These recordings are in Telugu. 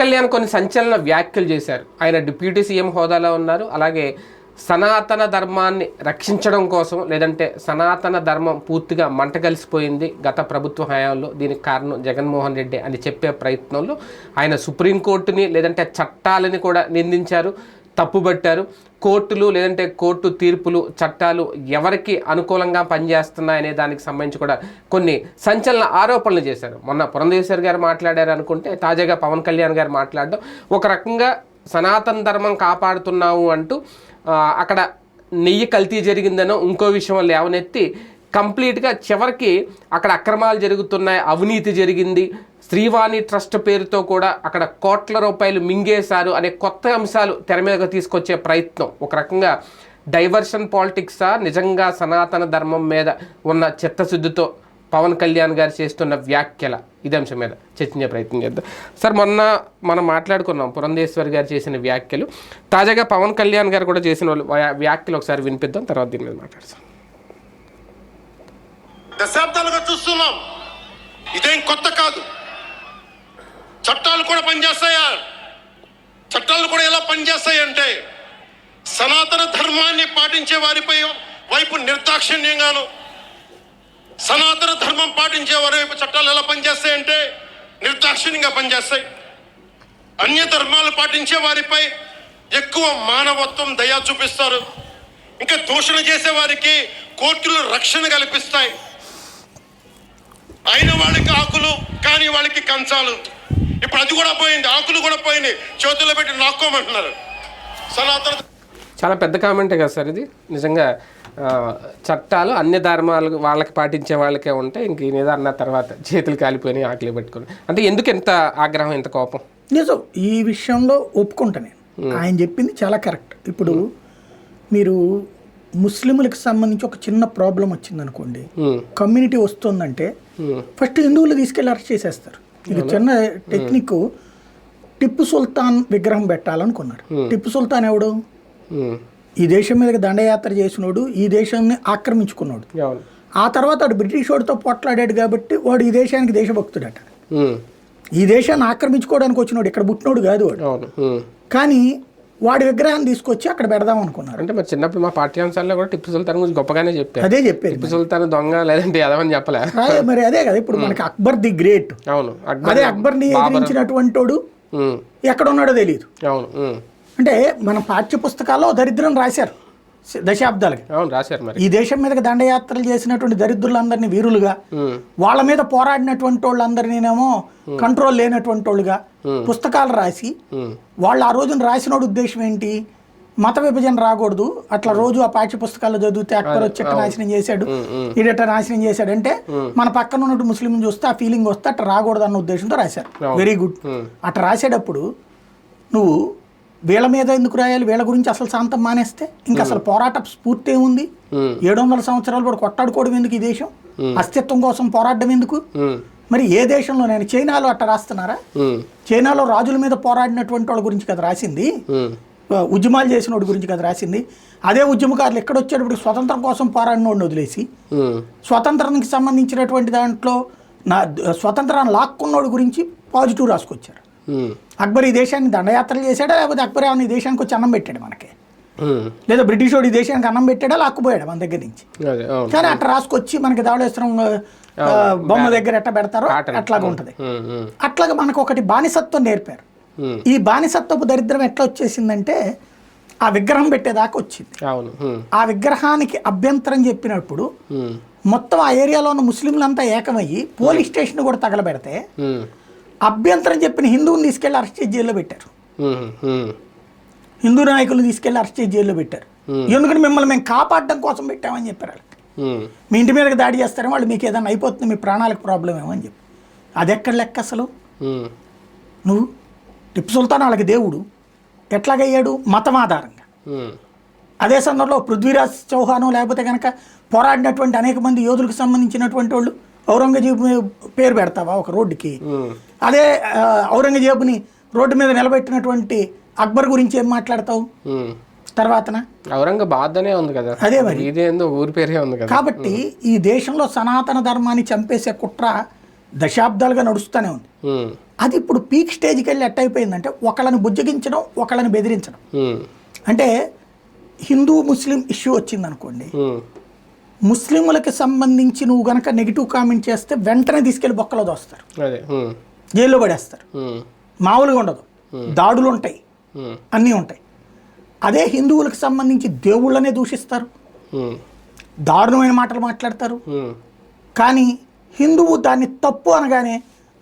కళ్యాణ్ కొన్ని సంచలన వ్యాఖ్యలు చేశారు. ఆయన డిప్యూటీ సీఎం హోదాలో ఉన్నారు. అలాగే సనాతన ధర్మాన్ని రక్షించడం కోసం, లేదంటే సనాతన ధర్మం పూర్తిగా మంట కలిసిపోయింది గత ప్రభుత్వ హయాంలో, దీనికి కారణం జగన్మోహన్ రెడ్డి అని చెప్పే ప్రయత్నంలో ఆయన సుప్రీంకోర్టుని లేదంటే చట్టాలని కూడా నిందించారు, తప్పుబట్టారు. కోర్టులు లేదంటే కోర్టు తీర్పులు, చట్టాలు ఎవరికి అనుకూలంగా పనిచేస్తున్నాయనే దానికి సంబంధించి కూడా కొన్ని సంచలన ఆరోపణలు చేశారు. మొన్న పురంధేశ్వరి గారు మాట్లాడారు అనుకుంటే, తాజాగా పవన్ కళ్యాణ్ గారు మాట్లాడడం ఒక రకంగా సనాతన ధర్మం కాపాడుతున్నావు అంటూ అక్కడ నెయ్యి కల్తీ జరిగిందనో ఇంకో విషయం లేవనెత్తి కంప్లీట్గా చివరికి అక్కడ అక్రమాలు జరుగుతున్నాయి, అవినీతి జరిగింది, శ్రీవాణి ట్రస్ట్ పేరుతో కూడా అక్కడ కోట్ల రూపాయలు మింగేశారు అనే కొత్త అంశాలు తెర మీదకు తీసుకొచ్చే ప్రయత్నం. ఒక రకంగా డైవర్షన్ పాలిటిక్సా, నిజంగా సనాతన ధర్మం మీద ఉన్న చిత్తశుద్ధితో పవన్ కళ్యాణ్ గారు చేస్తున్న వ్యాఖ్యల, ఇదే అంశం మీద చర్చించే ప్రయత్నం చేద్దాం. సార్, మొన్న మనం మాట్లాడుకున్నాం పురంధేశ్వరి గారు చేసిన వ్యాఖ్యలు, తాజాగా పవన్ కళ్యాణ్ గారు కూడా చేసిన వ్యాఖ్యలు ఒకసారి వినిపిద్దాం, తర్వాత దీని మీద మాట్లాడతాం. దశాబ్దాలుగా చూస్తున్నాం, ఇదేం కొత్త కాదు. చట్టాలు కూడా పనిచేస్తాయా? చట్టాలు కూడా ఎలా పనిచేస్తాయంటే, సనాతన ధర్మాన్ని పాటించే వారిపై వైపు నిర్దాక్షిణ్యంగాను, సనాతన ధర్మం పాటించే వారి వైపు చట్టాలు ఎలా పనిచేస్తాయంటే నిర్దాక్షిణ్యంగా పనిచేస్తాయి. అన్య ధర్మాలు పాటించే వారిపై ఎక్కువ మానవత్వం, దయ చూపిస్తారు. ఇంకా దూషణ చేసే వారికి కోర్టులు రక్షణ కల్పిస్తాయి. అయిన వాళ్ళకి ఆకులు, కానీ వాళ్ళకి కంచాలు. ఇప్పుడు అది కూడా పోయింది, ఆకులు కూడా పోయింది, చేతుల్లో పెట్టి నాక్కోమంటున్నారు. సనాతన చాలా పెద్ద కామెంటే కదా సార్ ఇది. నిజంగా చట్టాలు అన్ని ధర్మాలు వాళ్ళకి పాటించే వాళ్ళకే ఉంటే ఇంక ఈయన అన్న తర్వాత చేతులు కాలిపోయినాయి, ఆకలి పెట్టుకుని, అంటే ఎందుకు ఎంత ఆగ్రహం, ఎంత కోపం? నిజం, ఈ విషయంలో ఒప్పుకుంటా నేను. ఆయన చెప్పింది చాలా కరెక్ట్. ఇప్పుడు మీరు ముస్లింలకు సంబంధించి ఒక చిన్న ప్రాబ్లం వచ్చింది అనుకోండి, కమ్యూనిటీ వస్తుందంటే ఫస్ట్ హిందువులు తీసుకెళ్ళి అరెస్ట్ చేసేస్తారు. ఇది చిన్న టెక్నిక్. టిప్పు సుల్తాన్ విగ్రహం పెట్టాలనుకున్నారు. టిప్పు సుల్తాన్ ఎవడు? ఈ దేశం మీదకి దండయాత్ర చేసినోడు, ఈ దేశాన్ని ఆక్రమించుకున్నాడు. ఆ తర్వాత వాడు బ్రిటిష్ వాడితో పోట్లాడాడు కాబట్టి వాడు ఈ దేశానికి దేశభక్తుడట. ఈ దేశాన్ని ఆక్రమించుకోవడానికి వచ్చినోడు, ఇక్కడ పుట్టినోడు కాదు వాడు. కానీ వాడి విగ్రహాన్ని తీసుకొచ్చి అక్కడ పెడదాం అనుకున్నారు. అంటే మరి చిన్నప్పుడు మా పాఠ్యాంశాల్లో కూడా టిప్పు సుల్తాన్ గురించి గొప్పగానే చెప్పారు. అదే చెప్పారు, టిప్పు సుల్తాన్ దొంగ లేదంటే అదమని చెప్పలే. మరి అదే కదా ఇప్పుడు మనకి అక్బర్ ది గ్రేట్. అవును, అదే అక్బర్ని ఎదిరించినటువంటి వాడు ఎక్కడ ఉన్నాడో తెలియదు. అవును, అంటే మన పాఠ్య పుస్తకాల్లో దరిద్రం రాశారు దశాబ్దాలుగా. అవును, రాశారు. మరి ఈ దేశం మీదకి దండయాత్రలు చేసినటువంటి దరిద్రులందరినీ వీరులుగా, వాళ్ళ మీద పోరాడినటువంటి వాళ్ళందరినేమో కంట్రోల్ లేనటువంటి వాళ్ళుగా పుస్తకాలు రాసి, వాళ్ళు ఆ రోజున రాసిన ఉద్దేశం ఏంటి? మత విభజన రాకూడదు, అట్లా రోజు ఆ పాఠ్య పుస్తకాల్లో చదివితే అక్బర్ వచ్చి ఎట్ట నాశనం చేశాడు, ఈడెట్ట నాశనం చేశాడు అంటే మన పక్కన ఉన్నట్టు ముస్లిం చూస్తే ఆ ఫీలింగ్ వస్తే అట్లా రాకూడదు అన్న ఉద్దేశంతో రాశారు. Very good. అట్లా రాసేటప్పుడు నువ్వు వీళ్ళ మీద ఎందుకు రాయాలి? వీళ్ళ గురించి అసలు శాంతం మానేస్తే ఇంకా అసలు పోరాట స్ఫూర్తి ఏముంది? 700 సంవత్సరాలు కూడా కొట్టాడుకోవడం ఎందుకు? ఈ దేశం అస్తిత్వం కోసం పోరాడడం ఎందుకు? మరి ఏ దేశంలో? నేను చైనాలో అట్ట రాస్తున్నారా? చైనాలో రాజుల మీద పోరాడినటువంటి వాళ్ళ గురించి కదా రాసింది, ఉద్యమాలు చేసిన వాడి గురించి కదా రాసింది. అదే ఉద్యమకారులు ఎక్కడ వచ్చేటప్పుడు స్వతంత్రం కోసం పోరాడిన వాడిని వదిలేసి స్వతంత్రానికి సంబంధించినటువంటి దాంట్లో స్వతంత్రాన్ని లాక్కున్నోడి గురించి పాజిటివ్ రాసుకొచ్చారు. అక్బర్ ఈ దేశాన్ని దండయాత్రలు చేశాడా, లేకపోతే అక్బర్ ఏమన్నా ఈ దేశానికి వచ్చి అన్నం పెట్టాడు మనకి? లేదా బ్రిటిష్ వాడు ఈ దేశానికి అన్నం పెట్టాడా, లాక్కుపోయాడు మన దగ్గర నుంచి? కానీ అట్లా రాసుకొచ్చి మనకి ధవళేశ్వరం బొమ్మ దగ్గర ఎట్లా పెడతారో అట్లాగా ఉంటుంది. అట్లాగా మనకు ఒకటి బానిసత్వం నేర్పారు. ఈ బానిసత్వపు దరిద్రం ఎట్లా వచ్చేసిందంటే ఆ విగ్రహం పెట్టేదాకా వచ్చింది. ఆ విగ్రహానికి అభ్యంతరం చెప్పినప్పుడు మొత్తం ఆ ఏరియాలో ఉన్న ముస్లింలంతా ఏకమయ్యి పోలీస్ స్టేషన్ కూడా తగలబెడితే అభ్యంతరం చెప్పిన హిందువుని తీసుకెళ్లి అరెస్ట్ చేసి జైల్లో పెట్టారు. హిందూ నాయకులను తీసుకెళ్లి అరెస్ట్ చేసి జైల్లో పెట్టారు. ఎందుకంటే మిమ్మల్ని మేము కాపాడడం కోసం పెట్టామని చెప్పారు వాళ్ళకి. మీ ఇంటి మీదకి దాడి చేస్తారని వాళ్ళు మీకు ఏదైనా అయిపోతుంది, మీ ప్రాణాలకు ప్రాబ్లం ఏమో అని చెప్పి. అది ఎక్కడ లెక్క అసలు? నువ్వు టిప్పు సుల్తాన్ వాళ్ళకి దేవుడు ఎట్లాగయ్యాడు? మతం ఆధారంగా. అదే సందర్భంలో పృథ్వీరాజ్ చౌహాను లేకపోతే కనుక పోరాడినటువంటి అనేక మంది యోధులకు సంబంధించినటువంటి వాళ్ళు ఔరంగజేబు పేరు పెడతావా ఒక రోడ్డుకి? అదే ఔరంగజేబుని రోడ్డు మీద నిలబెట్టినటువంటి అక్బర్ గురించి ఏం మాట్లాడతావు? తర్వాతన ఔరంగాబాద్ అనే ఉంది కదా, అదే మరి ఇదేందో ఊరి పేరే ఉంది కదా. కాబట్టి ఈ దేశంలో సనాతన ధర్మాన్ని చంపేసే కుట్ర దశాబ్దాలుగా నడుస్తూనే ఉంది. అది ఇప్పుడు పీక్ స్టేజ్కి వెళ్ళి ఎట్ అయిపోయిందంటే ఒకళ్ళని బుజ్జగించడం, ఒకళ్ళని బెదిరించడం. అంటే హిందూ ముస్లిం ఇష్యూ వచ్చిందనుకోండి, ముస్లింలకి సంబంధించి నువ్వు గనక నెగిటివ్ కామెంట్ చేస్తే వెంటనే తీసుకెళ్లి బొక్కలో దోస్తారు, జైల్లో పడేస్తారు. మామూలుగా ఉండదు, దాడులు ఉంటాయి, అన్నీ ఉంటాయి. అదే హిందువులకు సంబంధించి దేవుళ్ళనే దూషిస్తారు, దారుణమైన మాటలు మాట్లాడతారు. కానీ హిందువు దాన్ని తప్పు అనగానే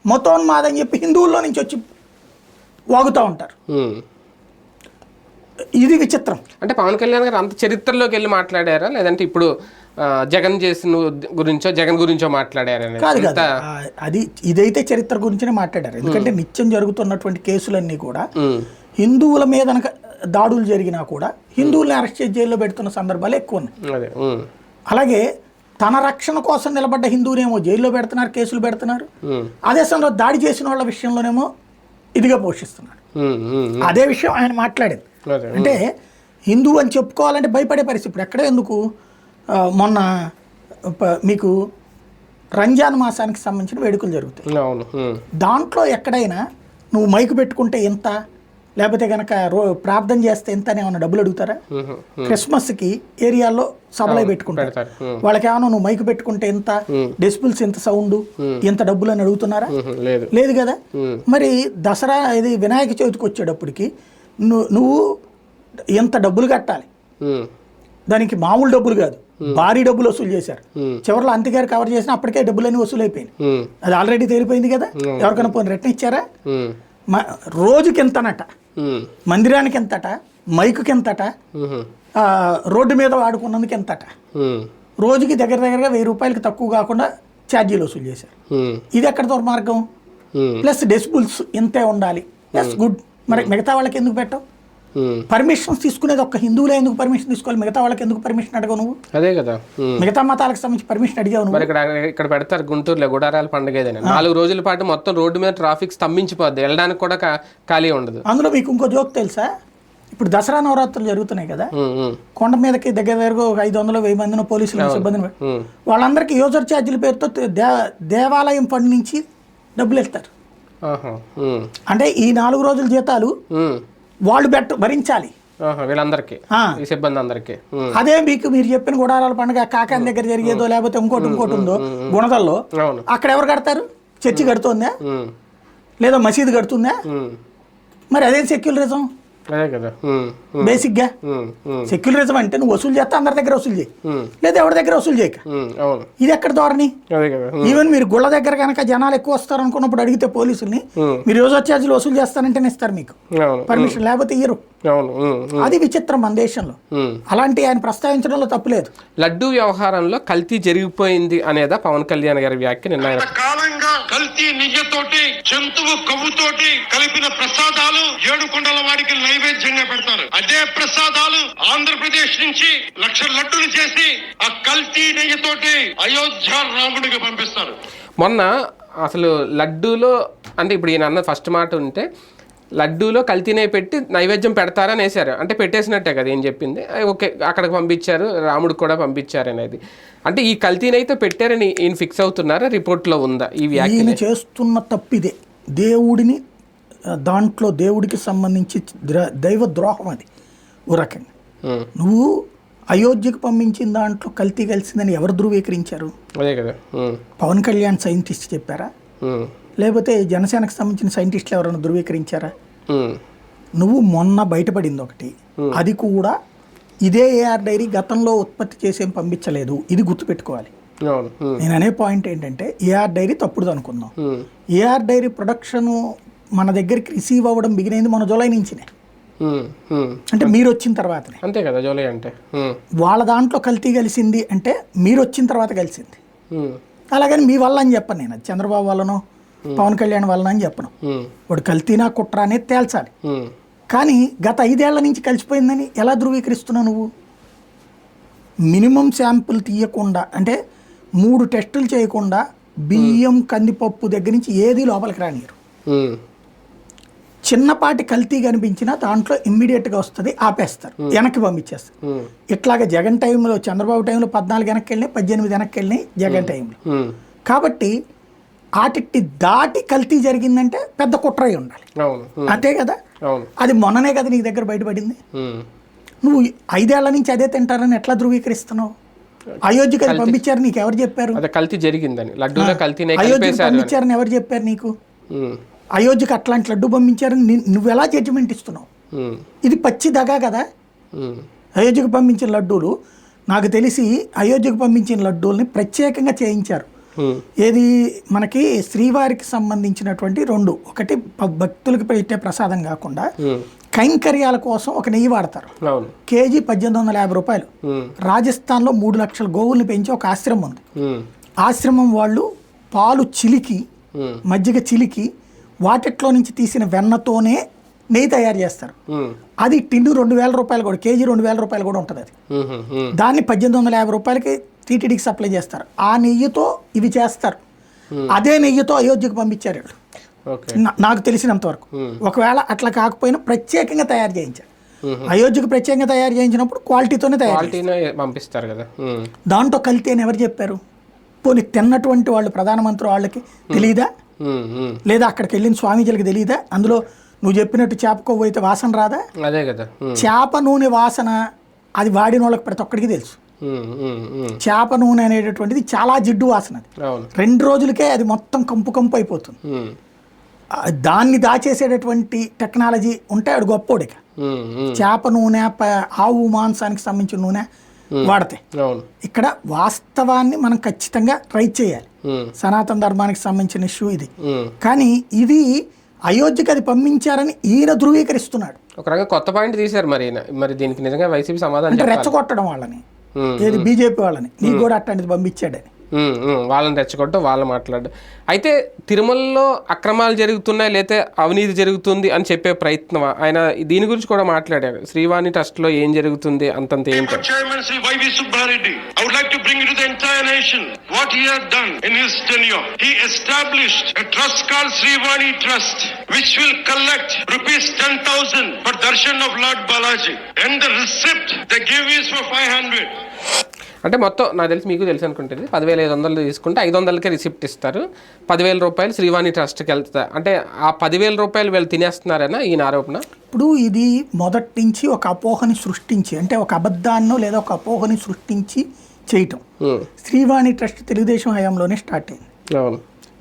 మతోన్మాదని చెప్పి హిందువుల్లో నుంచి వచ్చి వాగుతూ ఉంటారు. ఇది విచిత్రం. అంటే పవన్ కళ్యాణ్ గారు అంత చరిత్రలోకి వెళ్ళి మాట్లాడారా, లేదంటే ఇప్పుడు జగన్ చేసిన గురించో జగన్ గురించో మాట్లాడారా? కాదు కాదు, అది ఇదైతే చరిత్ర గురించినే మాట్లాడారు. ఎందుకంటే నిత్యం జరుగుతున్నటువంటి కేసులన్నీ కూడా హిందువుల మీద దాడులు జరిగినా కూడా హిందువుల్ని అరెస్ట్ చేసి జైల్లో పెడుతున్న సందర్భాలు ఎక్కువ ఉన్నాయి. అలాగే తన రక్షణ కోసం నిలబడ్డ హిందువునేమో జైల్లో పెడుతున్నారు, కేసులు పెడుతున్నారు. అదే సమయంలో దాడి చేసిన వాళ్ళ విషయంలోనేమో ఇదిగా పోషిస్తున్నాడు. అదే విషయం ఆయన మాట్లాడేది. అంటే హిందువు అని చెప్పుకోవాలంటే భయపడే పరిస్థితి. ఇప్పుడు ఎక్కడ ఎందుకు మొన్న మీకు రంజాన్ మాసానికి సంబంధించిన వేడుకలు జరుగుతాయి. దాంట్లో ఎక్కడైనా నువ్వు మైకు పెట్టుకుంటే ఎంత, లేకపోతే కనుక ప్రార్థన చేస్తే ఎంత అని ఏమన్నా డబ్బులు అడుగుతారా? క్రిస్మస్కి ఏరియాల్లో సభలై పెట్టుకుంటారు, వాళ్ళకి ఏమన్నా నువ్వు మైకు పెట్టుకుంటే ఎంత, డెసిబుల్స్ ఎంత సౌండ్, ఎంత డబ్బులు అని అడుగుతున్నారా? లేదు కదా. మరి దసరా ఇది వినాయక చవితికి వచ్చేటప్పటికి నువ్వు ఎంత డబ్బులు కట్టాలి, దానికి మామూలు డబ్బులు కాదు, భారీ డబ్బులు వసూలు చేశారు. చివరిలో అంతగారు కవర్ చేసినా అప్పటికే డబ్బులన్నీ వసూలు అయిపోయినాయి. అది ఆల్రెడీ తేలిపోయింది కదా. ఎవరికైనా పోనీ రిటర్న్ ఇచ్చారా? రోజుకి ఎంతనట, మందిరానికి ఎంతట, మైకుకి ఎంతట, రోడ్డు మీద వాడుకున్నందుకు ఎంతట, రోజుకి దగ్గరగా 1000 రూపాయలకి తక్కువ కాకుండా ఛార్జీలు వసూలు చేశారు. ఇది ఎక్కడ దుర్మార్గం? ప్లస్ డెసిబుల్స్ ఇంతే ఉండాలి, ప్లస్ గుడ్. మరి మిగతా వాళ్ళకి ఎందుకు పెట్టవు? పర్మిషన్స్ తీసుకునేది ఒక్క హిందువులే ఎందుకు పర్మిషన్ తీసుకోవాలి? మిగతా వాళ్ళకి ఎందుకు పర్మిషన్ అడగవు నువ్వు? అదే కదా, మిగతా మతాలకు సంబంధించి పర్మిషన్ అడిగావు నువ్వు? ఇక్కడ పెడతారు గుంటూరులో గుడారాల పండుగ 4 రోజుల పాటు మొత్తం రోడ్డు మీద ట్రాఫిక్ స్తంభించిపోద్ది, వెళ్ళడానికి కూడా ఖాళీ ఉండదు. అందులో మీకు ఇంకో జోక్ తెలుసా? ఇప్పుడు దసరా నవరాత్రులు జరుగుతున్నాయి కదా, కొండ మీదకి దగ్గరగా 500-1000 మందిని పోలీసులు సిబ్బందిని వాళ్ళందరికీ యూజర్ ఛార్జీల పేరుతో దేవాలయం ఫండ్ నుంచి డబ్బులు ఇస్తారు. అంటే ఈ 4 రోజుల జీతాలు వాళ్ళు భరించాలి వీళ్ళందరికీ, సిబ్బంది అందరికీ. అదే మీకు మీరు చెప్పిన గుడారాల పండుగ కాకాని దగ్గర జరిగేదో లేకపోతే ఇంకోటి ఉందో గుణదల్లో, అక్కడ ఎవరు కడతారు? చర్చి కడుతుందా లేదా మసీదు కడుతుందా? మరి అదేం సెక్యులరిజం? అదే కదా బేసిక్ గా. సెక్యులరిజం అంటే నువ్వు వసూలు చేస్తా అందరి దగ్గర వసూలు చేయి, లేదా ఎవరి దగ్గర వసూలు చేయక. ఇది ఎక్కడ ధోరణి? ఈవెన్ మీరు గుళ్ళ దగ్గర కనుక జనాలు ఎక్కువ వస్తారు అనుకున్నప్పుడు అడిగితే పోలీసుల్ని మీరు యూజర్ ఛార్జీలు వసూలు చేస్తానంటేనే ఇస్తారు మీకు పర్మిషన్, లేకపోతే ఇయ్యరు. అది విచిత్రం మన దేశంలో. అలాంటి ఆయన ప్రస్తావించడంలో తప్పులేదు. లడ్డూ వ్యవహారంలో కల్తీ జరిగిపోయింది అనేదా పవన్ కళ్యాణ్ గారి వ్యాఖ్య? నిన్న కాలంగా కల్తీ నిజతోటి జంతువు కొవ్వుతోటి కలిపిన ప్రసాదాలు 7 కొండల వాడికి నైవేద్యంగా పెడతారు. అదే ప్రసాదాలు ఆంధ్రప్రదేశ్ నుంచి 1,00,000 లడ్డూలు చేసి ఆ కల్తీ నెయ్యితోటి అయోధ్య రాముడికి పంపిస్తారు. మొన్న అసలు లడ్డూలో అంటే ఇప్పుడు ఈయన అన్న ఫస్ట్ మాట ఉంటే లడ్డూలో కల్తీనే పెట్టి నైవేద్యం పెడతారని వేశారు, అంటే పెట్టేసినట్టే కదా ఏం చెప్పింది. ఓకే, అక్కడికి పంపించారు, రాముడికి కూడా పంపించారు అనేది. అంటే ఈ కల్తీనైతే పెట్టారని ఈయన ఫిక్స్ అవుతున్నారా? రిపోర్ట్లో ఉందా ఈ వ్యాఖ్య? చేస్తున్న తప్పిదే దేవుడిని, దాంట్లో దేవుడికి సంబంధించి దైవ ద్రోహం అది ఓ రకంగా. నువ్వు అయోధ్యకు పంపించిన దాంట్లో కల్తీ కలిసిందని ఎవరు ధృవీకరించారు? అదే కదా, పవన్ కళ్యాణ్ సైంటిస్ట్ చెప్పారా? లేకపోతే జనసేనకు సంబంధించిన సైంటిస్టులు ఎవరైనా ధృవీకరించారా? నువ్వు మొన్న బయటపడింది ఒకటి, అది కూడా ఇదే ఏఆర్ డైరీ గతంలో ఉత్పత్తి చేసేం పంపించలేదు. ఇది గుర్తుపెట్టుకోవాలి. నేను అనే పాయింట్ ఏంటంటే ఏఆర్ డైరీ తప్పుడుది అనుకుందాం. ఏఆర్ డైరీ ప్రొడక్షన్ మన దగ్గరికి రిసీవ్ అవ్వడం బిగినైంది మన జూలై నుంచినే, అంటే మీరు వచ్చిన తర్వాతనే. అంతే కదా, జూలై అంటే వాళ్ళ దాంట్లో కల్తీ కలిసింది అంటే మీరు వచ్చిన తర్వాత కలిసింది. అలాగని మీ వల్ల అని చెప్పను నేను, చంద్రబాబు వల్లనో పవన్ కళ్యాణ్ వలన అని చెప్పను. వాడు కల్తీనా కుట్ర అనేది తేల్చాలి. కానీ గత 5 ఏళ్ల నుంచి కలిసిపోయిందని ఎలా ధృవీకరిస్తున్నావు నువ్వు? మినిమం శాంపుల్ తీయకుండా, అంటే 3 టెస్టులు చేయకుండా బియ్యం కందిపప్పు దగ్గర నుంచి ఏది లోపలికి రానియరు. చిన్నపాటి కల్తీ కనిపించినా దాంట్లో ఇమ్మీడియట్గా వస్తుంది, ఆపేస్తారు, వెనక్కి పంపించేస్తారు. ఇట్లాగా జగన్ టైంలో, చంద్రబాబు టైంలో 14 వెనక్కి వెళ్ళినాయి, 18 వెనక్కి వెళ్ళినాయి జగన్ టైంలో. కాబట్టి ఆటిట్టి దాటి కల్తీ జరిగిందంటే పెద్ద కుట్ర అయి ఉండాలి. అవును. అంతే కదా. అవును. అది మొన్ననే కదా నీ దగ్గర బయటపడింది. నువ్వు 5 ఏళ్ల నుంచి అదే తింటారని ఎట్లా ధృవీకరిస్తున్నావు? అయోధ్యకి అది పంపించారు నీకు ఎవరు చెప్పారు? అదే కల్తీ జరిగిందని, లడ్డూలో కల్తీనే అయోధ్యకి పంపించారని ఎవరు చెప్పారు నీకు? అయోధ్యకి అట్లాంటి లడ్డు పంపించారని నువ్వు ఎలా జడ్జిమెంట్ ఇస్తున్నావు? ఇది పచ్చి దగా కదా. అయోధ్యకు పంపించిన లడ్డూలు నాకు తెలిసి అయోధ్యకు పంపించిన లడ్డూల్ని ప్రత్యేకంగా చేయించారు. ఏది మనకి శ్రీవారికి సంబంధించినటువంటి 2, ఒకటి భక్తులకు పెట్టే ప్రసాదం కాకుండా కైంకర్యాల కోసం ఒక నెయ్యి వాడతారు. కేజీ 1850 రూపాయలు. రాజస్థాన్లో 3 లక్షల గోవుల్ని పెంచి ఒక ఆశ్రమం ఉంది. ఆశ్రమం వాళ్ళు పాలు చిలికి మజ్జిగ చిలికి వాటిట్లో నుంచి తీసిన వెన్నతోనే నెయ్యి తయారు చేస్తారు. అది టిన్ను 2000 రూపాయలు కూడా, కేజీ 2000 రూపాయలు కూడా ఉంటుంది. అది దాన్ని 1850 రూపాయలకి టీటీడీకి సప్లై చేస్తారు. ఆ నెయ్యితో ఇవి చేస్తారు. అదే నెయ్యితో అయోధ్యకు పంపించారు వీళ్ళు, నాకు తెలిసినంత వరకు. ఒకవేళ అట్లా కాకపోయినా ప్రత్యేకంగా తయారు చేయించారు. అయోధ్యకు ప్రత్యేకంగా తయారు చేయించినప్పుడు క్వాలిటీతోనే పంపిస్తారు కదా. దాంట్లో కల్తీ అని ఎవరు చెప్పారు? పోనీ తిన్నటువంటి వాళ్ళు ప్రధానమంత్రి వాళ్ళకి తెలియదా? లేదా అక్కడికి వెళ్ళిన స్వామీజీలకి తెలియదా? అందులో నువ్వు చెప్పినట్టు చేప కొవ్వు అయితే వాసన రాదా? అదే కదా. చేప నూనె వాసన అది వాడిన వాళ్ళకి ప్రతి ఒక్కడికి తెలుసు. చేప నూనె అనేటటువంటిది చాలా జిడ్డు వాసన. అది 2 రోజులకే అది మొత్తం కంపు కంపు అయిపోతుంది. దాన్ని దాచేసేటటువంటి టెక్నాలజీ ఉంటే ఆడు గొప్పోడిక. చేప నూనె ఆవు మాంసానికి సంబంధించిన నూనె వాడితే. ఇక్కడ వాస్తవాన్ని మనం ఖచ్చితంగా ట్రై చేయాలి. సనాతన ధర్మానికి సంబంధించిన ఇష్యూ ఇది. కానీ ఇది అయోధ్యకి అది పంపించారని ఈయన ధృవీకరిస్తున్నాడు. ఒక రకంగా కొత్త పాయింట్ తీశారు మరి దీనికి నిజంగా వైసీపీ సమాధానం రెచ్చగొట్టడం వాళ్ళని, ఏది బీజేపీ వాళ్ళని, నీకు కూడా అట్లాంటిది పంపించాడని వాళ్ళని రెచ్చగొట్టడం, వాళ్ళు మాట్లాడడం. అయితే తిరుమలలో అక్రమాలు జరుగుతున్నాయి లేతే అవినీతి జరుగుతుంది అని చెప్పే ప్రయత్నం ఆయన దీని గురించి కూడా మాట్లాడారు. శ్రీవాణి ట్రస్ట్ లో ఏం జరుగుతుంది అంతంత ఏంటో. Chairman Sri Y.V. Subbareddy, I would like to bring you to the entire nation what he had done in his tenure. He established a trust called Sriwani Trust, which will collect rupees 10,000 for darshan of Lord Balaji, and the receipt they give is for 500. అంటే మొత్తం నాకు తెలిసి మీకు తెలిసి అనుకుంటుంది 10,500 తీసుకుంటే 500కే రిసిప్ట్ ఇస్తారు. 10,000 రూపాయలు శ్రీవాణి ట్రస్ట్కి వెళ్తాయి. అంటే ఆ 10,000 రూపాయలు వీళ్ళు తినేస్తున్నారనా ఈయన ఆరోపణ? ఇప్పుడు ఇది మొదటి నుంచి ఒక అపోహని సృష్టించి, అంటే ఒక అబద్ధాన్నో లేదా ఒక అపోహని సృష్టించి చేయటం. శ్రీవాణి ట్రస్ట్ తెలుగుదేశం హయాంలోనే స్టార్ట్ అయింది.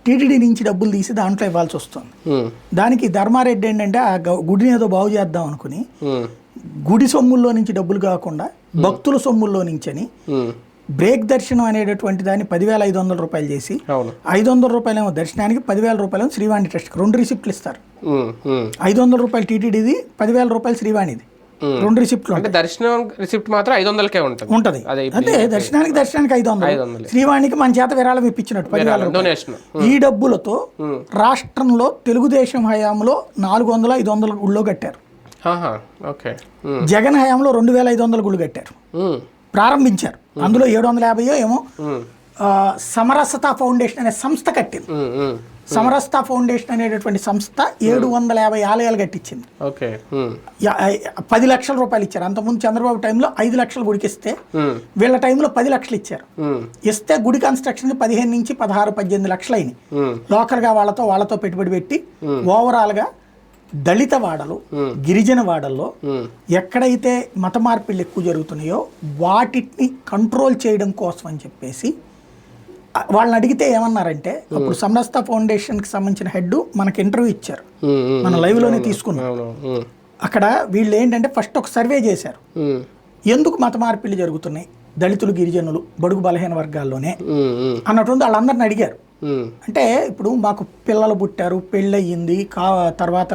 టీటీడీ నుంచి డబ్బులు తీసి దాంట్లో ఇవ్వాల్సి వస్తుంది. దానికి ధర్మారెడ్డి ఏంటంటే ఆ గుడిని ఏదో బాగు చేద్దాం అనుకుని గుడి సొమ్ముల్లో నుంచి డబ్బులు కాకుండా భక్తుల సొమ్ముల్లో నుంచి అని బ్రేక్ దర్శనం అనేటటువంటి దాన్ని 10,500 రూపాయలు చేసి 500 రూపాయలేమో దర్శనానికి, 10,000 రూపాయలేమో శ్రీవాణి ట్రస్ట్కి 2 రిసిప్ట్లు ఇస్తారు. 500 రూపాయలు టీటీడీది, 10,000 రూపాయలు శ్రీవాణిది, 2 రిసిప్ట్లు. అంటే దర్శనం రిసిప్ట్ మాత్రం 500కే ఉంటుంది. అదే దర్శనానికి 500, శ్రీవాణికి మన చేత విరాళం ఇప్పించినట్టు 10,000 రూపాయలు. ఈ డబ్బులతో రాష్ట్రంలో తెలుగుదేశం హయాంలో 400, 500 గుళ్ళో కట్టారు. జగన్ హయాంలో 2,500 గుళ్ళు కట్టారు, ప్రారంభించారు. అందులో 750 ఏమో సమరసత ఫౌండేషన్ అనే సంస్థ కట్టింది. సమరసత ఫౌండేషన్ అనేటటువంటి సంస్థ 750 ఆలయాలు కట్టించింది. 10 లక్షల రూపాయలు ఇచ్చారు. అంతకుముందు చంద్రబాబు టైంలో 5 లక్షలు గుడికి ఇస్తే వీళ్ళ టైంలో 10 లక్షలు ఇచ్చారు. ఇస్తే గుడి కన్స్ట్రక్షన్ 15 నుంచి 16, 18 లక్షలు అయినాయి. లోకల్గా వాళ్ళతో పెట్టుబడి పెట్టి ఓవరాల్గా దళిత వాడలు, గిరిజన వాడల్లో ఎక్కడైతే మత మార్పిళ్ళు ఎక్కువ జరుగుతున్నాయో వాటిని కంట్రోల్ చేయడం కోసం అని చెప్పేసి వాళ్ళని అడిగితే ఏమన్నారంటే, అప్పుడు సమరసత ఫౌండేషన్కి సంబంధించిన హెడ్ మనకి ఇంటర్వ్యూ ఇచ్చారు, మన లైవ్లోనే తీసుకున్నాం. అక్కడ వీళ్ళు ఏంటంటే ఫస్ట్ ఒక సర్వే చేశారు, ఎందుకు మత మార్పిళ్ళు జరుగుతున్నాయి దళితులు, గిరిజనులు, బడుగు బలహీన వర్గాల్లోనే అన్నటువంటి వాళ్ళందరిని అడిగారు. అంటే ఇప్పుడు మాకు పిల్లలు పుట్టారు, పెళ్ళయింది, తర్వాత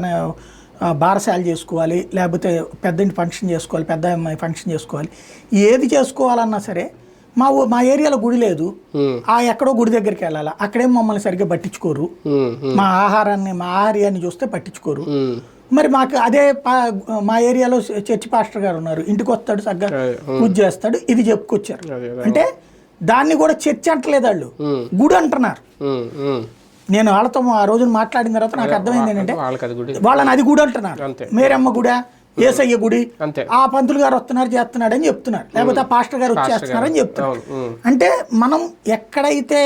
బారసాలు చేసుకోవాలి, లేకపోతే పెద్ద ఫంక్షన్ చేసుకోవాలి, పెద్ద అమ్మాయి ఫంక్షన్ చేసుకోవాలి, ఏది చేసుకోవాలన్నా సరే మా ఏరియాలో గుడి లేదు, ఎక్కడో గుడి దగ్గరికి వెళ్ళాలి, అక్కడేం మమ్మల్ని సరిగ్గా పట్టించుకోరు, మా ఆహార్యాన్ని చూస్తే పట్టించుకోరు. మరి మాకు అదే మా ఏరియాలో చర్చి పాస్టర్ గారు ఉన్నారు, ఇంటికి వస్తాడు, సరిగ్గా పూజ చేస్తాడు, ఇది చెప్పుకొచ్చారు. అంటే దాన్ని కూడా చర్చ్ అంటలేదు, వాళ్ళు గుడి అంటున్నారు. నేను వాళ్ళతో ఆ రోజున మాట్లాడిన తర్వాత నాకు అర్థమైంది ఏంటంటే వాళ్ళని అది గుడి అంటున్నారు. మేరమ్మ గుడా, ఏసయ్య గుడి, ఆ పంతులు గారు వస్తున్నారు చేస్తున్నాడు అని చెప్తున్నారు, లేకపోతే ఆ పాస్టర్ గారు వచ్చేస్తున్నారు అని చెప్తున్నారు. అంటే మనం ఎక్కడైతే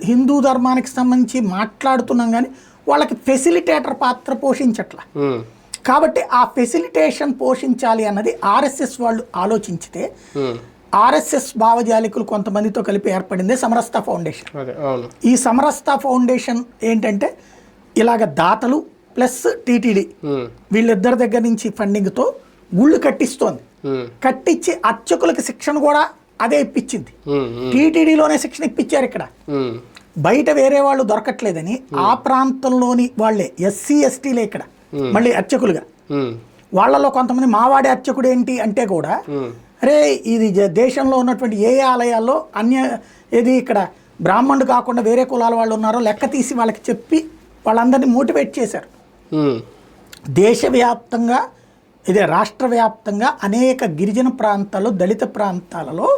హిందూ ధర్మానికి సంబంధించి మాట్లాడుతున్నాం కానీ వాళ్ళకి ఫెసిలిటేటర్ పాత్ర పోషించట్లా. కాబట్టి ఆ ఫెసిలిటేషన్ పోషించాలి అన్నది ఆర్ఎస్ఎస్ వాళ్ళు ఆలోచించితే ఆర్ఎస్ఎస్ భావజాలికులు కొంతమందితో కలిపి ఏర్పడిందే సమరస్త ఫౌండేషన్. ఈ సమరస్త ఫౌండేషన్ ఏంటంటే ఇలాగ దాతలు ప్లస్ టీటీడీ వీళ్ళిద్దరి దగ్గర నుంచి ఫండింగ్తో గుళ్ళు కట్టిస్తోంది. కట్టించి అర్చకులకి శిక్షణ కూడా అదే ఇప్పించింది. టీటీడీలోనే శిక్షణ ఇప్పించారు. ఇక్కడ బయట వేరే వాళ్ళు దొరకట్లేదని ఆ ప్రాంతంలోని వాళ్ళే ఎస్సీ ఎస్టీలే ఇక్కడ మళ్ళీ అర్చకులుగా. వాళ్ళలో కొంతమంది మావాడి అర్చకుడు ఏంటి అంటే కూడా అరే ఇది దేశంలో ఉన్నటువంటి ఏ ఆలయాల్లో ఏది ఇక్కడ బ్రాహ్మణుడు కాకుండా వేరే కులాల వాళ్ళు ఉన్నారో లెక్క తీసి వాళ్ళకి చెప్పి వాళ్ళందరినీ మోటివేట్ చేశారు. దేశవ్యాప్తంగా ఇదే రాష్ట్ర వ్యాప్తంగా అనేక గిరిజన ప్రాంతాల్లో దళిత ప్రాంతాలలో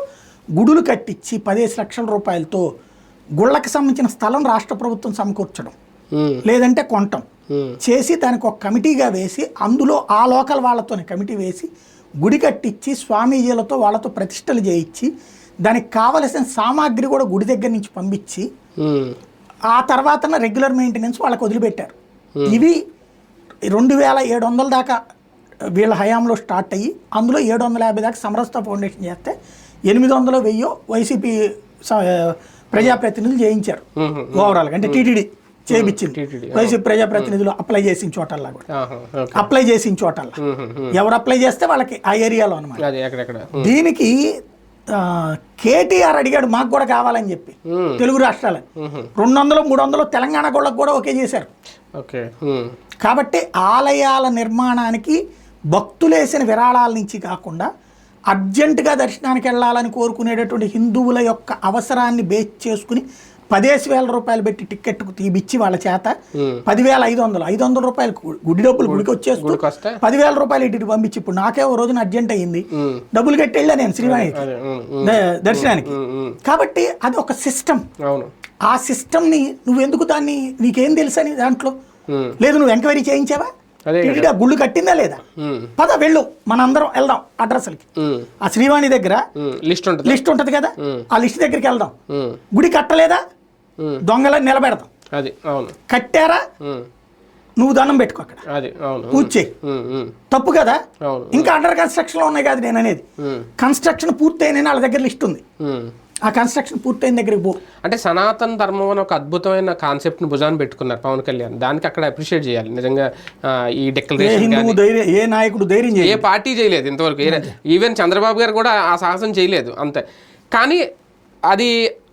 గుడులు కట్టించి 15 లక్షల రూపాయలతో గుళ్ళకి సంబంధించిన స్థలం రాష్ట్ర ప్రభుత్వం సమకూర్చడం లేదంటే కొనటం చేసి దానికి ఒక కమిటీగా వేసి అందులో ఆ లోకల్ వాళ్ళతోనే కమిటీ వేసి గుడి కట్టించి స్వామీజీలతో వాళ్ళతో ప్రతిష్టలు చేయించి దానికి కావలసిన సామాగ్రి కూడా గుడి దగ్గర నుంచి పంపించి ఆ తర్వాత రెగ్యులర్ మెయింటెనెన్స్ వాళ్ళకి వదిలిపెట్టారు. ఇవి 2700 దాకా వీళ్ళ హయాంలో స్టార్ట్ అయ్యి అందులో 750 దాకా సమరస్త ఫౌండేషన్ చేస్తే 800 1000 వైసీపీ ప్రజాప్రతినిధులు చేయించారు ఓవరాల్గా. అంటే టీటీడీ చేయించింది. వైసీపీ ప్రజాప్రతినిధులు అప్లై చేసిన చోటల్లా కూడా అప్లై చేసిన చోటల్లా ఎవరు అప్లై చేస్తే వాళ్ళకి ఆ ఏరియాలో అనమాట. దీనికి కేటీఆర్ అడిగాడు మాకు కూడా కావాలని చెప్పి తెలుగు రాష్ట్రాలని 200 300 తెలంగాణ గోళ్ళకు కూడా ఓకే చేశారు. కాబట్టి ఆలయాల నిర్మాణానికి భక్తులేసిన విరాళాల నుంచి కాకుండా అర్జెంటుగా దర్శనానికి వెళ్ళాలని కోరుకునేటటువంటి హిందువుల యొక్క అవసరాన్ని బేస్ చేసుకుని 15,000 రూపాయలు పెట్టి టికెట్కు తీపిచ్చి వాళ్ళ చేత 10,500 రూపాయలు గుడి డబ్బులు గుడికి వచ్చేస్తూ 10,000 రూపాయలు ఇటు పంపించి ఇప్పుడు నాకే ఓ రోజున అర్జెంట్ అయ్యింది డబ్బులు కట్టి వెళ్ళా నేను శ్రీవాణికి దర్శనానికి. కాబట్టి అది ఒక సిస్టమ్. ఆ సిస్టమ్ని నువ్వు ఎందుకు దాన్ని నీకేం తెలుసు అని దాంట్లో లేదు నువ్వు ఎంక్వైరీ చేయించావా గుళ్ళు కట్టిందా లేదా పద వెళ్ళు మనందరం వెళ్దాం అడ్రస్లకి. ఆ శ్రీవాణి దగ్గర లిస్ట్ ఉంటది కదా ఆ లిస్ట్ దగ్గరికి వెళ్దాం. గుడి కట్టలేదా దొంగలని నిలబెడదాం. కట్టారా నువ్వు దండం పెట్టుకో అక్కడ పూజ చేయి తప్పు కదా. ఇంకా అండర్ కన్స్ట్రక్షన్ లో ఉన్నాయి కదా నేను అనేది. కన్స్ట్రక్షన్ పూర్తయిన వాళ్ళ దగ్గర లిస్ట్ ఉంది. ఆ కన్స్ట్రక్షన్ పూర్తయిన దగ్గరికి పో. అంటే సనాతన ధర్మం అని ఒక అద్భుతమైన కాన్సెప్ట్ని భుజాన్ని పెట్టుకున్నారు పవన్ కళ్యాణ్. దానికి అక్కడ అప్రిషియేట్ చేయాలి నిజంగా. ఈ డిక్లరేషన్ ఏ నాయకుడు ధైర్యం ఏ పార్టీ చేయలేదు ఇంతవరకు. ఈవెన్ చంద్రబాబు గారు కూడా ఆ సాహసం చేయలేదు అంతే. కానీ అది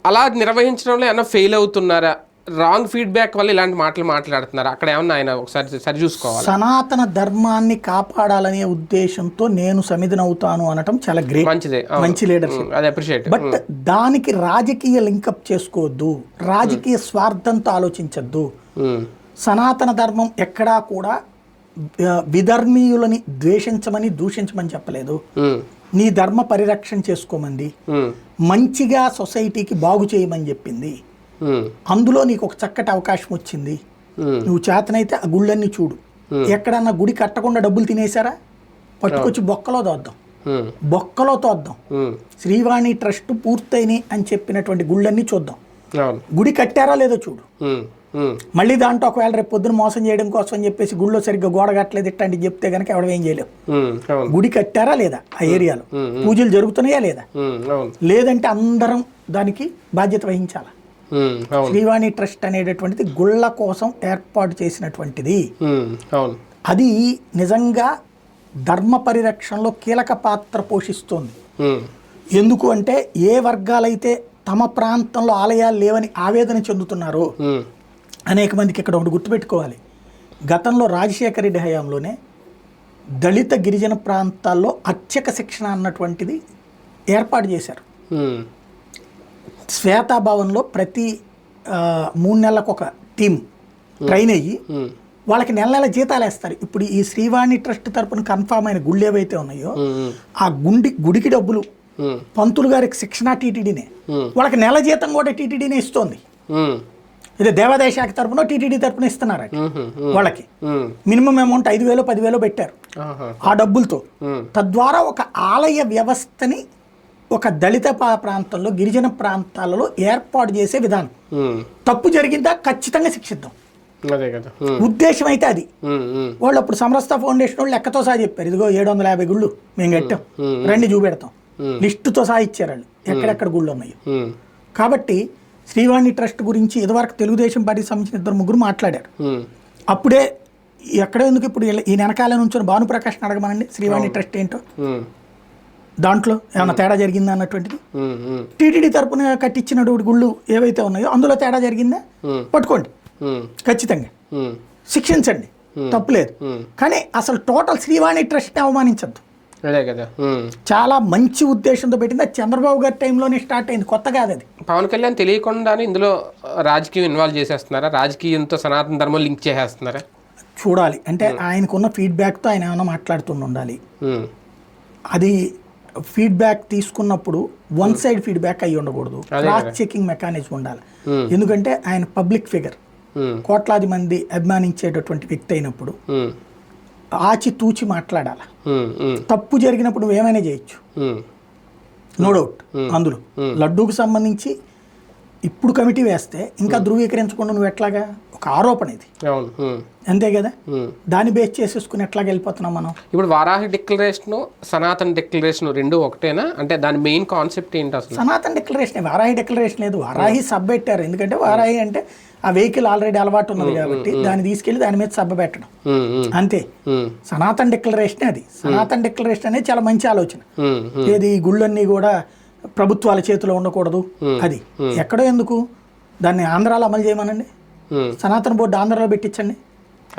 అలా నిర్వహించడంలో ఏమన్నా ఫెయిల్ అవుతున్నారా? రాంగ్ ఫీడ్బ్యాక్ వల్ల ఇలాంటి మాటలు మాట్లాడుతున్నారు అక్కడ ఏమన్నా ఆయన ఒకసారి సరి చూసుకోవాలి. సనాతన ధర్మాన్ని కాపాడాలనే ఉద్దేశంతో నేను సమిధనవుతాను అనటం చాలా గ్రేట్, మంచి లీడర్షిప్, అది అప్రిషియేట్. బట్ దానికి రాజకీయ లింకప్ చేసుకోవద్దు, రాజకీయ స్వార్థంతో ఆలోచించద్దు. సనాతన ధర్మం ఎక్కడా కూడా విధర్మీయులని ద్వేషించమని దూషించమని చెప్పలేదు. నీ ధర్మ పరిరక్షణ చేసుకోమంది, మంచిగా సొసైటీకి బాగు చేయమని చెప్పింది. అందులో నీకు ఒక చక్కటి అవకాశం వచ్చింది. నువ్వు చేతనైతే ఆ గుళ్ళన్నీ చూడు. ఎక్కడన్నా గుడి కట్టకుండా డబ్బులు తినేసారా పట్టుకొచ్చి బొక్కలో తోద్దాం. శ్రీవాణి ట్రస్ట్ పూర్తయినాయి అని చెప్పినటువంటి గుళ్ళన్నీ చూద్దాం. గుడి కట్టారా లేదో చూడు. మళ్ళీ దాంట్లో ఒకవేళ రేపు పొద్దున మోసం చేయడం కోసం అని చెప్పేసి గుళ్ళో సరిగ్గా గోడ కట్టలేదు ఇట్లాంటివి చెప్తే కనుక ఎవడేం చేయలేవు. గుడి కట్టారా లేదా ఆ ఏరియాలో, పూజలు జరుగుతున్నాయా లేదా, లేదంటే అందరం దానికి బాధ్యత వహించాలా. శ్రీవాణి ట్రస్ట్ అనేటటువంటిది గుళ్ళ కోసం ఏర్పాటు చేసినటువంటిది. అది నిజంగా ధర్మ పరిరక్షణలో కీలక పాత్ర పోషిస్తోంది. ఎందుకు అంటే ఏ వర్గాలైతే తమ ప్రాంతంలో ఆలయాలు లేవని ఆవేదన చెందుతున్నారో అనేక మందికి ఇక్కడ ఒకటి గుర్తుపెట్టుకోవాలి. గతంలో రాజశేఖర రెడ్డి హయాంలోనే దళిత గిరిజన ప్రాంతాల్లో అర్చక శిక్షణ అన్నటువంటిది ఏర్పాటు చేశారు. శ్వేతాభవన్లో ప్రతి 3 నెలలకు ఒక టీం ట్రైన్ అయ్యి వాళ్ళకి నెల జీతాలు వేస్తారు. ఇప్పుడు ఈ శ్రీవాణి ట్రస్ట్ తరపున కన్ఫామ్ అయిన గుళ్ళు ఏవైతే ఉన్నాయో ఆ గుడికి డబ్బులు పంతులు గారికి శిక్షణ టీటీడీనే, వాళ్ళకి నెల జీతం కూడా టీటీడీనే ఇస్తోంది. ఇది దేవాదాయ శాఖ తరపున టీటీడీ తరపున ఇస్తున్నారు. వాళ్ళకి మినిమం అమౌంట్ 5,000 10,000 పెట్టారు ఆ డబ్బులతో. తద్వారా ఒక ఆలయ వ్యవస్థని ఒక దళిత ప్రాంతంలో గిరిజన ప్రాంతాలలో ఏర్పాటు చేసే విధానం. తప్పు జరిగిందా ఖచ్చితంగా శిక్షిద్దాం, అదే కదా ఉద్దేశం అయితే అది. వాళ్ళు అప్పుడు సమరస్త ఫౌండేషన్ వాళ్ళు లెక్కతో సహా చెప్పారు, ఇదిగో 750 గుళ్ళు మేము కట్టాం, రండి చూపెడతాం, లిస్టుతో సహా ఇచ్చారు వాళ్ళు ఎక్కడెక్కడ గుళ్ళు ఉన్నాయో. కాబట్టి శ్రీవాణి ట్రస్ట్ గురించి ఇదివరకు తెలుగుదేశం పార్టీకి సంబంధించిన 2-3 మాట్లాడారు. అప్పుడే ఎక్కడ ఎందుకు ఇప్పుడు ఈ వెనకాల నుంచి భానుప్రకాష్ అడగమనండి శ్రీవాణి ట్రస్ట్ ఏంటో, దాంట్లో ఏమైనా తేడా జరిగిందా అన్నటువంటిది. టీటీడీ తరపున కట్టించినటువంటి గుళ్ళు ఏవైతే ఉన్నాయో అందులో తేడా జరిగిందా పట్టుకోండి, ఖచ్చితంగా శిక్షించండి, తప్పులేదు. కానీ అసలు టోటల్ శ్రీవాణి ట్రస్ట్ని అవమానించద్దు. అదే కదా చాలా మంచి ఉద్దేశంతో పెట్టింది. అది చంద్రబాబు గారి టైంలోనే స్టార్ట్ అయింది, కొత్త కాదు అది. పవన్ కళ్యాణ్ తెలియకుండానే ఇందులో రాజకీయం ఇన్వాల్వ్ చేసేస్తున్నారా, రాజకీయంతో సనాతన ధర్మం లింక్ చేసేస్తున్నారా? చూడాలి. అంటే ఆయనకున్న ఫీడ్బ్యాక్తో ఆయన ఏమైనా మాట్లాడుతూ ఉండాలి. అది ఫీడ్బ్యాక్ తీసుకున్నప్పుడు వన్ సైడ్ ఫీడ్బ్యాక్ అయ్యి ఉండకూడదు, క్రాస్ చెకింగ్ మెకానిజం ఉండాలి. ఎందుకంటే ఆయన పబ్లిక్ ఫిగర్, కోట్లాది మంది అభిమానించేటటువంటి వ్యక్తి అయినప్పుడు ఆచితూచి మాట్లాడాలి. తప్పు జరిగినప్పుడు నువ్వేమైనా చేయొచ్చు, నో డౌట్. అందులో లడ్డూకి సంబంధించి ఇప్పుడు కమిటీ వేస్తే ఇంకా ధృవీకరించకుండా నువ్వు ఎట్లాగా, ఒక ఆరోపణ ఇది, అంతే కదా, దాన్ని బేస్ చేసేసుకుని ఎట్లాగా వెళ్ళిపోతున్నాం మనం. ఇప్పుడు వారాహి డిక్లరేషన్, సనాతన డిక్లరేషన్ రెండు ఒకటేనా? అంటే దాని మెయిన్ కాన్సెప్ట్ ఏంటి అసలు? సనాతన డిక్లరేషన్, వారాహి డిక్లరేషన్ లేదు, వారాహి సబ్ పెట్టారు. ఎందుకంటే వారాహి అంటే ఆ వెహికల్ ఆల్రెడీ అలవాటు ఉన్నది కాబట్టి దాన్ని తీసుకెళ్లి దాని మీద సబ్బ పెట్టడం అంతే. సనాతన డిక్లరేషన్ అది. సనాతన డిక్లరేషన్ అనేది చాలా మంచి ఆలోచన. ఏది గుళ్ళన్నీ కూడా ప్రభుత్వాల చేతిలో ఉండకూడదు, అది ఎక్కడో ఎందుకు, దాన్ని ఆంధ్రాలో అమలు చేయమనండి, సనాతన బోర్డు ఆంధ్రాలో పెట్టించండి,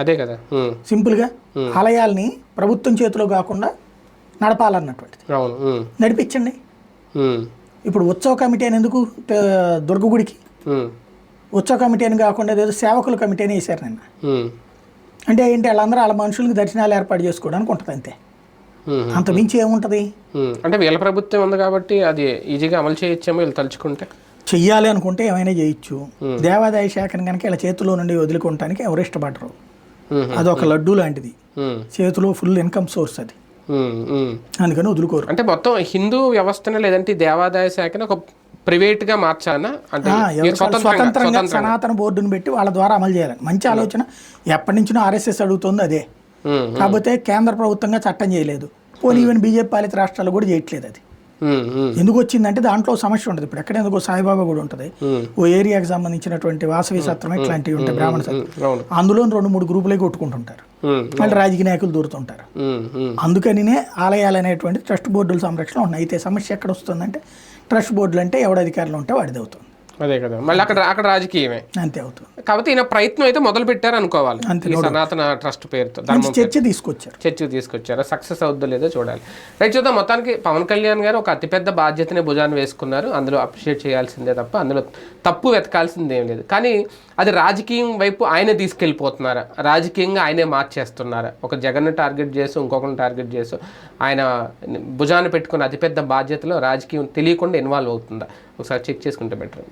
అదే కదా సింపుల్గా. ఆలయాల్ని ప్రభుత్వం చేతిలో కాకుండా నడపాలన్నటువంటిది నడిపించండి. ఇప్పుడు ఉత్సవ కమిటీ అని ఎందుకు దుర్గగుడికి ఉత్సవ కమిటీ అని కాకుండా ఏదో సేవకుల కమిటీ అని వేశారు నిన్న. అంటే ఏంటి, వాళ్ళందరూ వాళ్ళ మనుషులకి దర్శనాలు ఏర్పాటు చేసుకోవడానికి ఉంటుంది అంతే, అంత మించి ఏముంటుంది. అంటే వీళ్ళ ప్రభుత్వం ఉంది కాబట్టి అది ఈజీగా అమలు చేయొచ్చేమో వీళ్ళు తలుచుకుంటే. చెయ్యాలి అనుకుంటే ఏమైనా చేయొచ్చు. దేవాదాయ శాఖను కనుక ఇలా చేతిలో నుండి వదులుకోవటానికి ఎవరు ఇష్టపడరు. అదొక లడ్డూ లాంటిది, చేతిలో ఫుల్ ఇన్కమ్ సోర్స్ అది, అందుకని వదులుకోరు. అంటే మొత్తం హిందూ వ్యవస్థనే లేదంటే దేవాదాయ శాఖను ఒక ప్రైవేట్ గా మార్చాలన్నా, అంటే స్వతంత్రంగా సనాతన బోర్డును పెట్టి వాళ్ళ ద్వారా అమలు చేయాలని మంచి ఆలోచన. ఎప్పటి నుంచో RSS అడుగుతుంది అదే, కాకపోతే కేంద్ర ప్రభుత్వంగా చట్టం చేయలేదు. పోనీ ఈవెన్ బీజేపీ పాలిత రాష్ట్రాలు కూడా చేయట్లేదు. అది ఎందుకు వచ్చిందంటే దాంట్లో సమస్య ఉంటుంది. ఇప్పుడు ఎక్కడ ఎందుకో సాయిబాబా కూడా ఉంటుంది, ఓ ఏరియాకి సంబంధించినటువంటి వాసవి సత్రం ఇట్లాంటివి ఉంటాయి, బ్రాహ్మణ సత్రం, అందులో 2-3 గ్రూపులే కొట్టుకుంటుంటారు, మళ్ళీ రాజకీయ నాయకులు దూరుతుంటారు. అందుకనినే ఆలయాలు అనేటువంటి ట్రస్ట్ బోర్డుల సంరక్షణ ఉన్నాయి. అయితే సమస్య ఎక్కడ వస్తుందంటే ట్రస్ట్ బోర్డులు అంటే ఎవడ అధికారులు ఉంటే వాడిది అవుతుంది, అదే కదా, మళ్ళీ అక్కడ రాజకీయమే అంతే అవుతుంది. కాబట్టి ఈయన ప్రయత్నం అయితే మొదలు పెట్టారు అనుకోవాలి, సనాతన ట్రస్ట్ పేరుతో చర్చ తీసుకొచ్చారు. సక్సెస్ అవుద్దో లేదో చూడాలి. రైట్, చూద్దాం. మొత్తానికి పవన్ కళ్యాణ్ గారు ఒక అతిపెద్ద బాధ్యతని భుజాన్ని వేసుకున్నారు. అందులో అప్రిషియేట్ చేయాల్సిందే తప్ప అందులో తప్పు వెతకాల్సింది ఏం లేదు. కానీ అది రాజకీయం వైపు ఆయనే తీసుకెళ్ళిపోతున్నారా, రాజకీయంగా ఆయనే మార్చేస్తున్నారా? ఒక జగన్ను టార్గెట్ చేసి ఇంకొకరిని టార్గెట్ చేసి ఆయన భుజాన్ని పెట్టుకున్న అతిపెద్ద బాధ్యతలో రాజకీయం తెలియకుండా ఇన్వాల్వ్ అవుతుందా? ఒకసారి చెక్ చేసుకుంటే బెటర్.